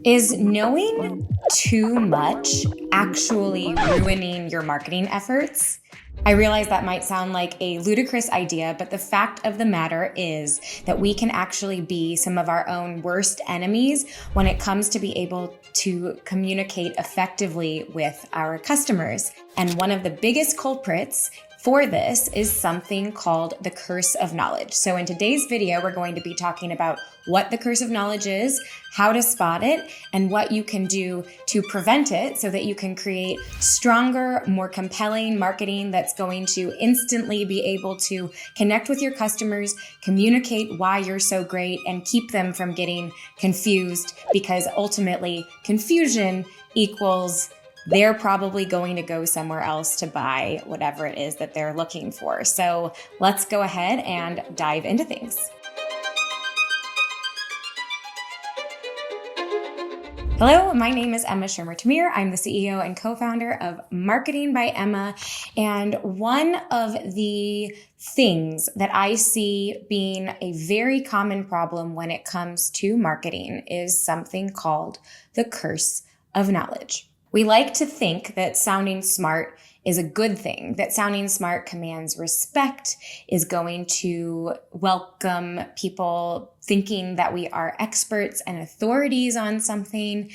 Is knowing too much actually ruining your marketing efforts? I realize that might sound like a ludicrous idea, but the fact of the matter is that we can actually be some of our own worst enemies when it comes to be able to communicate effectively with our customers. And one of the biggest culprits for this is something called the curse of knowledge. So in today's video, we're going to be talking about what the curse of knowledge is, how to spot it, and what you can do to prevent it so that you can create stronger, more compelling marketing that's going to instantly be able to connect with your customers, communicate why you're so great, and keep them from getting confused, because ultimately confusion equals they're probably going to go somewhere else to buy whatever it is that they're looking for. So let's go ahead and dive into things. Hello, my name is Emma Shermer-Tamir. I'm the CEO and co-founder of Marketing by Emma. And one of the things that I see being a very common problem when it comes to marketing is something called the curse of knowledge. We like to think that sounding smart is a good thing, that sounding smart commands respect, is going to welcome people thinking that we are experts and authorities on something.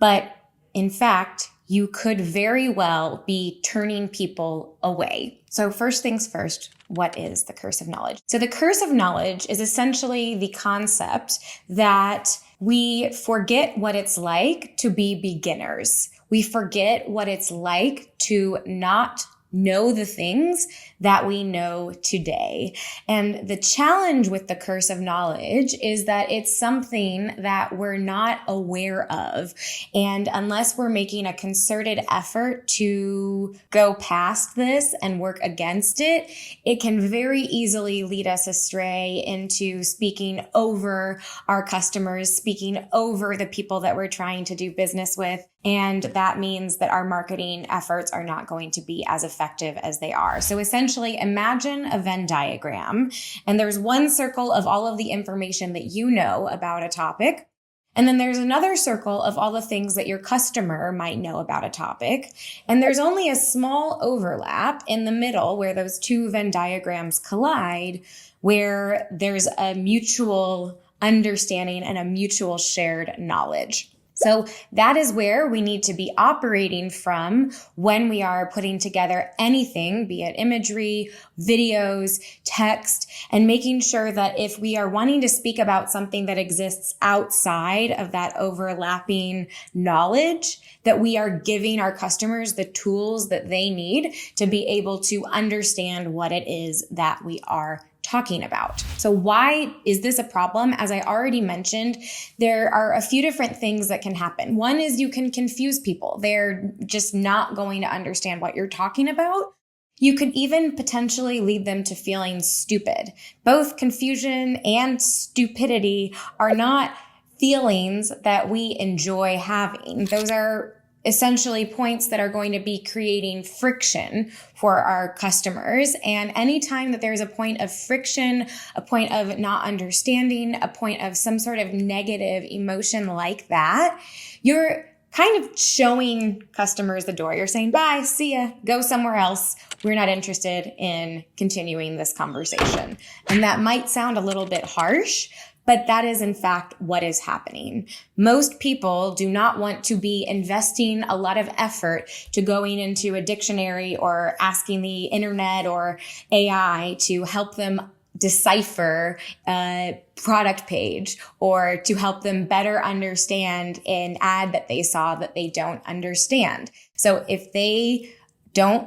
But in fact, you could very well be turning people away. So first things first, what is the curse of knowledge? So the curse of knowledge is essentially the concept that we forget what it's like to be beginners. We forget what it's like to not know the things that we know today. And the challenge with the curse of knowledge is that it's something that we're not aware of. And unless we're making a concerted effort to go past this and work against it, it can very easily lead us astray into speaking over our customers, speaking over the people that we're trying to do business with. And that means that our marketing efforts are not going to be as effective as they are. So essentially, imagine a Venn diagram, and there's one circle of all of the information that you know about a topic. And then there's another circle of all the things that your customer might know about a topic. And there's only a small overlap in the middle where those two Venn diagrams collide, where there's a mutual understanding and a mutual shared knowledge. So that is where we need to be operating from when we are putting together anything, be it imagery, videos, text, and making sure that if we are wanting to speak about something that exists outside of that overlapping knowledge, that we are giving our customers the tools that they need to be able to understand what it is that we are talking about. So why is this a problem? As I already mentioned, there are a few different things that can happen. One is you can confuse people. They're just not going to understand what you're talking about. You could even potentially lead them to feeling stupid. Both confusion and stupidity are not feelings that we enjoy having. Those are essentially points that are going to be creating friction for our customers. And anytime that there's a point of friction, a point of not understanding, a point of some sort of negative emotion like that, you're kind of showing customers the door. You're saying, bye, see ya, go somewhere else. We're not interested in continuing this conversation. And that might sound a little bit harsh, but that is in fact what is happening. Most people do not want to be investing a lot of effort to going into a dictionary or asking the internet or AI to help them decipher a product page or to help them better understand an ad that they saw that they don't understand. So if they don't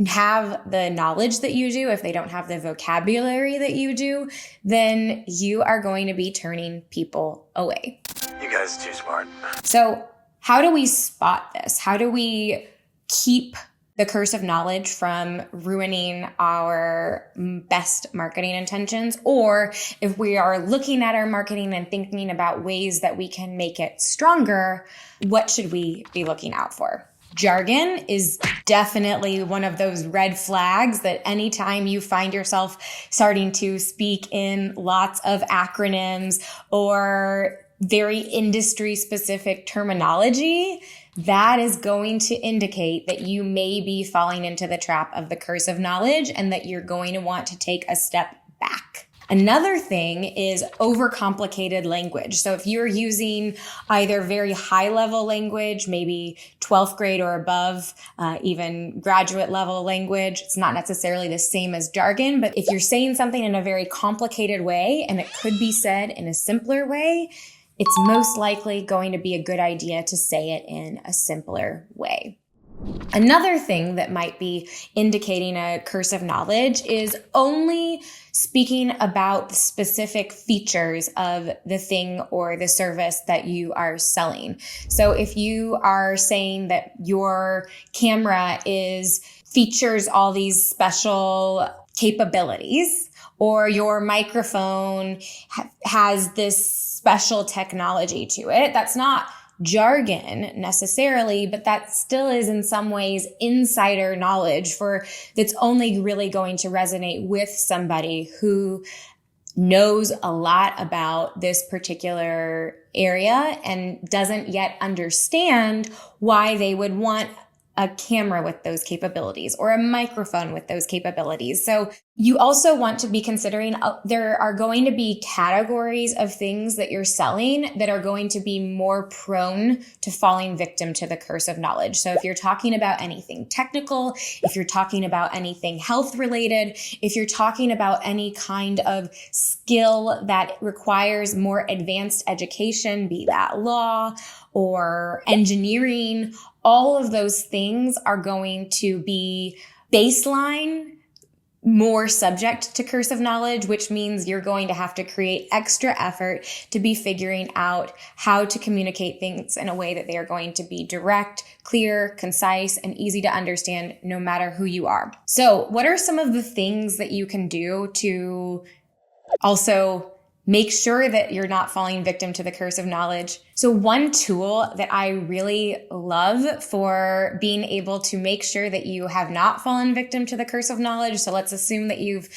have the knowledge that you do, if they don't have the vocabulary that you do, then you are going to be turning people away. You guys are too smart. So how do we spot this? How do we keep the curse of knowledge from ruining our best marketing intentions? Or if we are looking at our marketing and thinking about ways that we can make it stronger, what should we be looking out for? Jargon is definitely one of those red flags that anytime you find yourself starting to speak in lots of acronyms or very industry specific terminology, that is going to indicate that you may be falling into the trap of the curse of knowledge and that you're going to want to take a step back. Another thing is overcomplicated language. So if you're using either very high level language, maybe 12th grade or above, even graduate level language, it's not necessarily the same as jargon, but if you're saying something in a very complicated way and it could be said in a simpler way, it's most likely going to be a good idea to say it in a simpler way. Another thing that might be indicating a curse of knowledge is only speaking about the specific features of the thing or the service that you are selling. So if you are saying that your camera features all these special capabilities, or your microphone has this special technology to it, that's not jargon necessarily, but that still is in some ways insider knowledge that's only really going to resonate with somebody who knows a lot about this particular area and doesn't yet understand why they would want a camera with those capabilities or a microphone with those capabilities. So you also want to be considering there are going to be categories of things that you're selling that are going to be more prone to falling victim to the curse of knowledge. So if you're talking about anything technical, if you're talking about anything health related, if you're talking about any kind of skill that requires more advanced education, be that law or engineering, all of those things are going to be baseline more subject to curse of knowledge, which means you're going to have to create extra effort to be figuring out how to communicate things in a way that they are going to be direct, clear, concise, and easy to understand no matter who you are. So what are some of the things that you can do to also make sure that you're not falling victim to the curse of knowledge? So one tool that I really love for being able to make sure that you have not fallen victim to the curse of knowledge. So let's assume that you've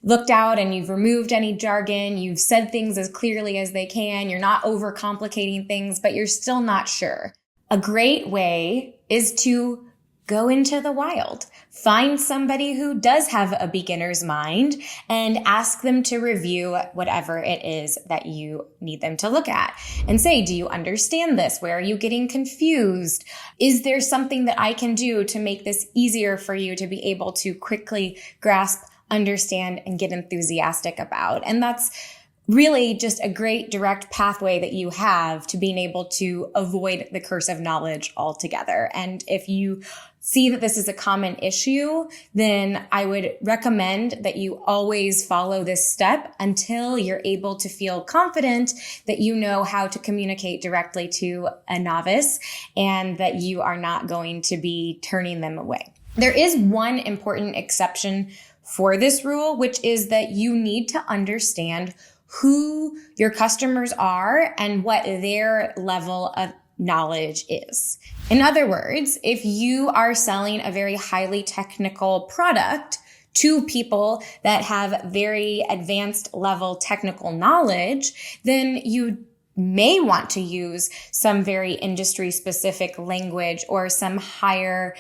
looked out and you've removed any jargon, you've said things as clearly as they can, you're not overcomplicating things, but you're still not sure. A great way is to go into the wild. Find somebody who does have a beginner's mind and ask them to review whatever it is that you need them to look at and say, do you understand this? Where are you getting confused? Is there something that I can do to make this easier for you to be able to quickly grasp, understand, and get enthusiastic about? And that's really just a great direct pathway that you have to being able to avoid the curse of knowledge altogether. And if you see that this is a common issue, then I would recommend that you always follow this step until you're able to feel confident that you know how to communicate directly to a novice and that you are not going to be turning them away. There is one important exception for this rule, which is that you need to understand who your customers are and what their level of knowledge is. In other words, if you are selling a very highly technical product to people that have very advanced level technical knowledge, then you may want to use some very industry specific language or some higher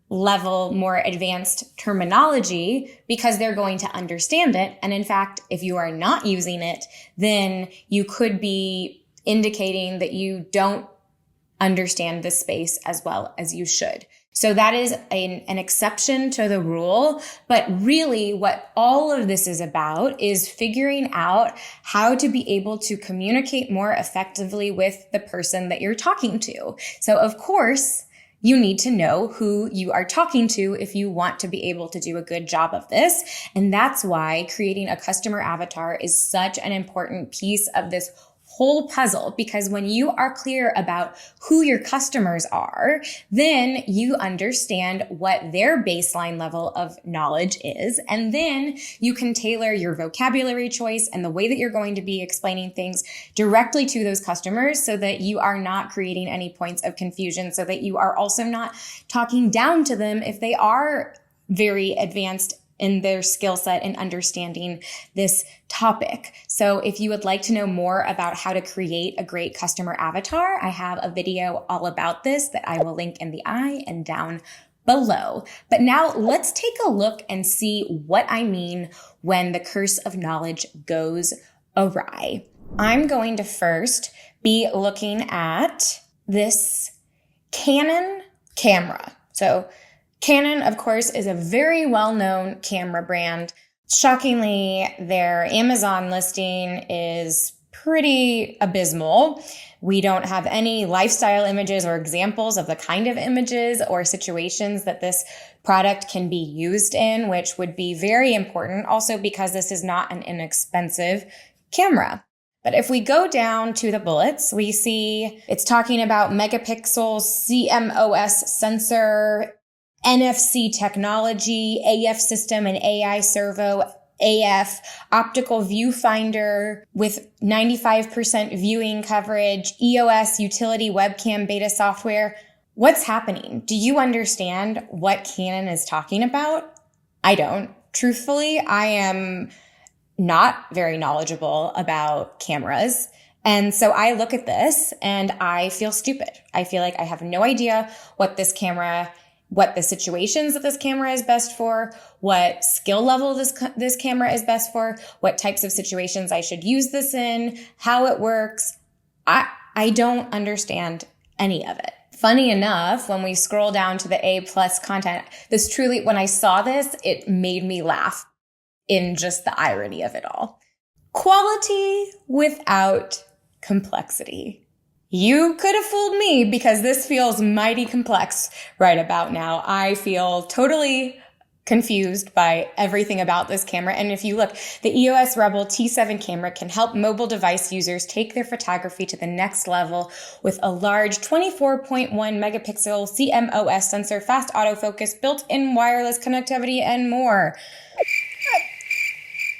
level, more advanced terminology because they're going to understand it. And in fact, if you are not using it, then you could be indicating that you don't understand the space as well as you should. So that is an exception to the rule. But really what all of this is about is figuring out how to be able to communicate more effectively with the person that you're talking to. So of course, you need to know who you are talking to if you want to be able to do a good job of this. And that's why creating a customer avatar is such an important piece of this whole puzzle, because when you are clear about who your customers are, then you understand what their baseline level of knowledge is. And then you can tailor your vocabulary choice and the way that you're going to be explaining things directly to those customers so that you are not creating any points of confusion, so that you are also not talking down to them if they are very advanced in their skill set in understanding this topic. So if you would like to know more about how to create a great customer avatar, I have a video all about this that I will link in the eye and down below. But now let's take a look and see what I mean when the curse of knowledge goes awry. I'm going to first be looking at this Canon camera. So Canon, of course, is a very well-known camera brand. Shockingly, their Amazon listing is pretty abysmal. We don't have any lifestyle images or examples of the kind of images or situations that this product can be used in, which would be very important also because this is not an inexpensive camera. But if we go down to the bullets, we see it's talking about megapixel CMOS sensor, NFC technology, AF system and AI servo, AF optical viewfinder with 95% viewing coverage, EOS utility webcam beta software. What's happening? Do you understand what Canon is talking about? I don't. Truthfully, I am not very knowledgeable about cameras. And so I look at this and I feel stupid. I feel like I have no idea what the situations that this camera is best for, what skill level this camera is best for, what types of situations I should use this in, how it works. I don't understand any of it. Funny enough, when we scroll down to the A+ content, when I saw this, it made me laugh in just the irony of it all. Quality without complexity. You could have fooled me because this feels mighty complex right about now. I feel totally confused by everything about this camera. And if you look, the EOS Rebel T7 camera can help mobile device users take their photography to the next level with a large 24.1 megapixel CMOS sensor, fast autofocus, built-in wireless connectivity, and more.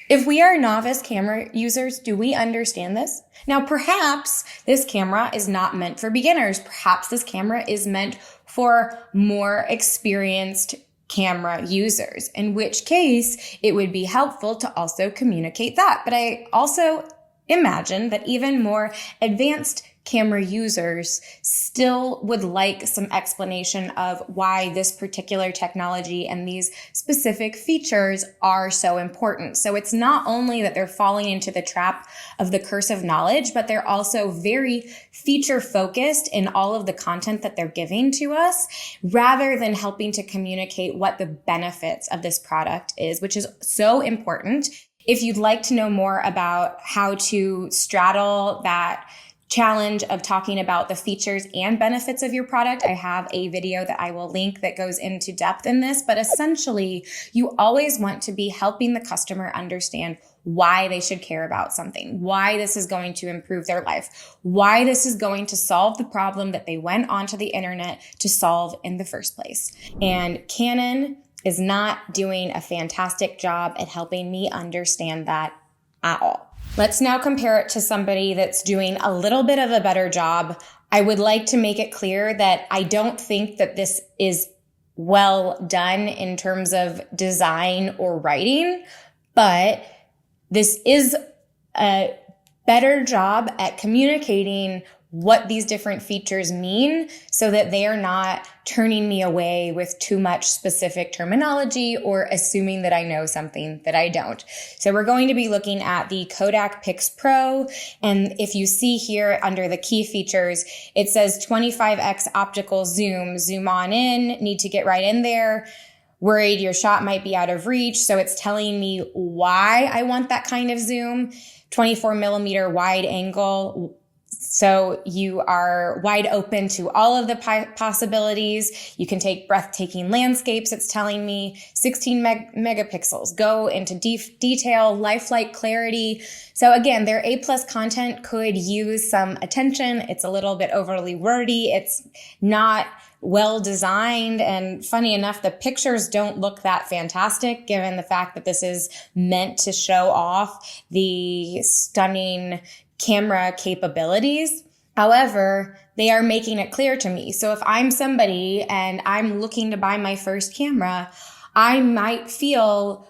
If we are novice camera users, do we understand this? Now, perhaps this camera is not meant for beginners. Perhaps this camera is meant for more experienced camera users, in which case it would be helpful to also communicate that. But I also imagine that even more advanced camera users still would like some explanation of why this particular technology and these specific features are so important. So it's not only that they're falling into the trap of the curse of knowledge, but they're also very feature focused in all of the content that they're giving to us, rather than helping to communicate what the benefits of this product is, which is so important. If you'd like to know more about how to straddle that challenge of talking about the features and benefits of your product, I have a video that I will link that goes into depth in this. But essentially, you always want to be helping the customer understand why they should care about something, why this is going to improve their life, why this is going to solve the problem that they went onto the internet to solve in the first place. And Canon is not doing a fantastic job at helping me understand that at all. Let's now compare it to somebody that's doing a little bit of a better job. I would like to make it clear that I don't think that this is well done in terms of design or writing, but this is a better job at communicating what these different features mean so that they are not turning me away with too much specific terminology or assuming that I know something that I don't. So we're going to be looking at the Kodak Pix Pro. And if you see here under the key features, it says 25x optical zoom on in, need to get right in there. Worried your shot might be out of reach. So it's telling me why I want that kind of zoom. 24 millimeter wide angle. So you are wide open to all of the possibilities. You can take breathtaking landscapes. It's telling me 16 megapixels, go into detail, lifelike clarity. So again, their A+ content could use some attention. It's a little bit overly wordy. It's not well designed. And funny enough, the pictures don't look that fantastic given the fact that this is meant to show off the stunning camera capabilities. However, they are making it clear to me. So if I'm somebody and I'm looking to buy my first camera, I might feel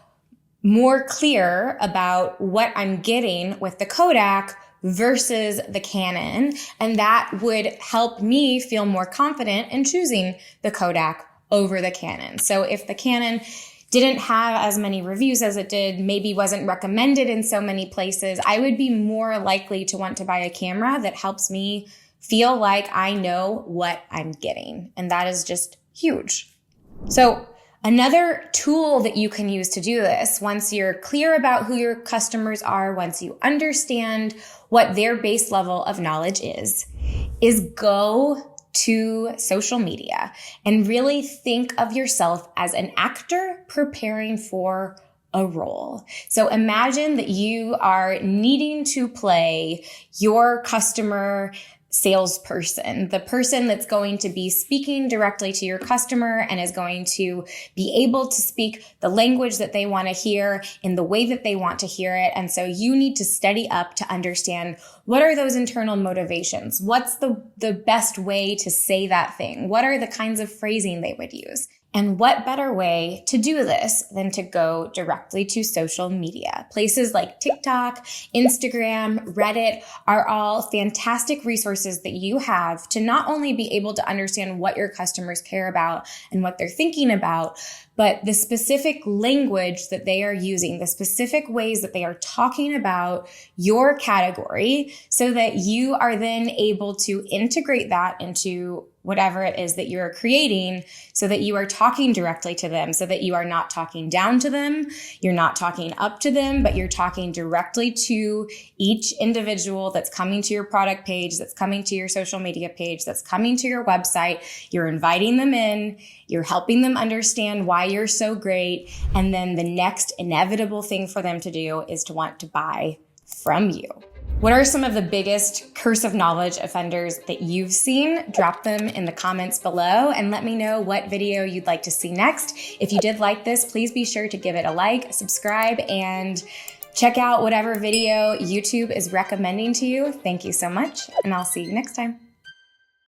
more clear about what I'm getting with the Kodak versus the Canon. And that would help me feel more confident in choosing the Kodak over the Canon. So if the Canon didn't have as many reviews as it did, maybe wasn't recommended in so many places, I would be more likely to want to buy a camera that helps me feel like I know what I'm getting. And that is just huge. So another tool that you can use to do this, once you're clear about who your customers are, once you understand what their base level of knowledge is go to social media and really think of yourself as an actor preparing for a role. So imagine that you are needing to play your customer salesperson, the person that's going to be speaking directly to your customer and is going to be able to speak the language that they want to hear in the way that they want to hear it. And so you need to study up to understand, what are those internal motivations? What's the best way to say that thing? What are the kinds of phrasing they would use? And what better way to do this than to go directly to social media? Places like TikTok, Instagram, Reddit are all fantastic resources that you have to not only be able to understand what your customers care about and what they're thinking about, but the specific language that they are using, the specific ways that they are talking about your category, so that you are then able to integrate that into whatever it is that you're creating, so that you are talking directly to them, so that you are not talking down to them, you're not talking up to them, but you're talking directly to each individual that's coming to your product page, that's coming to your social media page, that's coming to your website. You're inviting them in, you're helping them understand why you're so great, and then the next inevitable thing for them to do is to want to buy from you. What are some of the biggest curse of knowledge offenders that you've seen? Drop them in the comments below and let me know what video you'd like to see next. If you did like this, please be sure to give it a like, subscribe, and check out whatever video YouTube is recommending to you. Thank you so much, and I'll see you next time.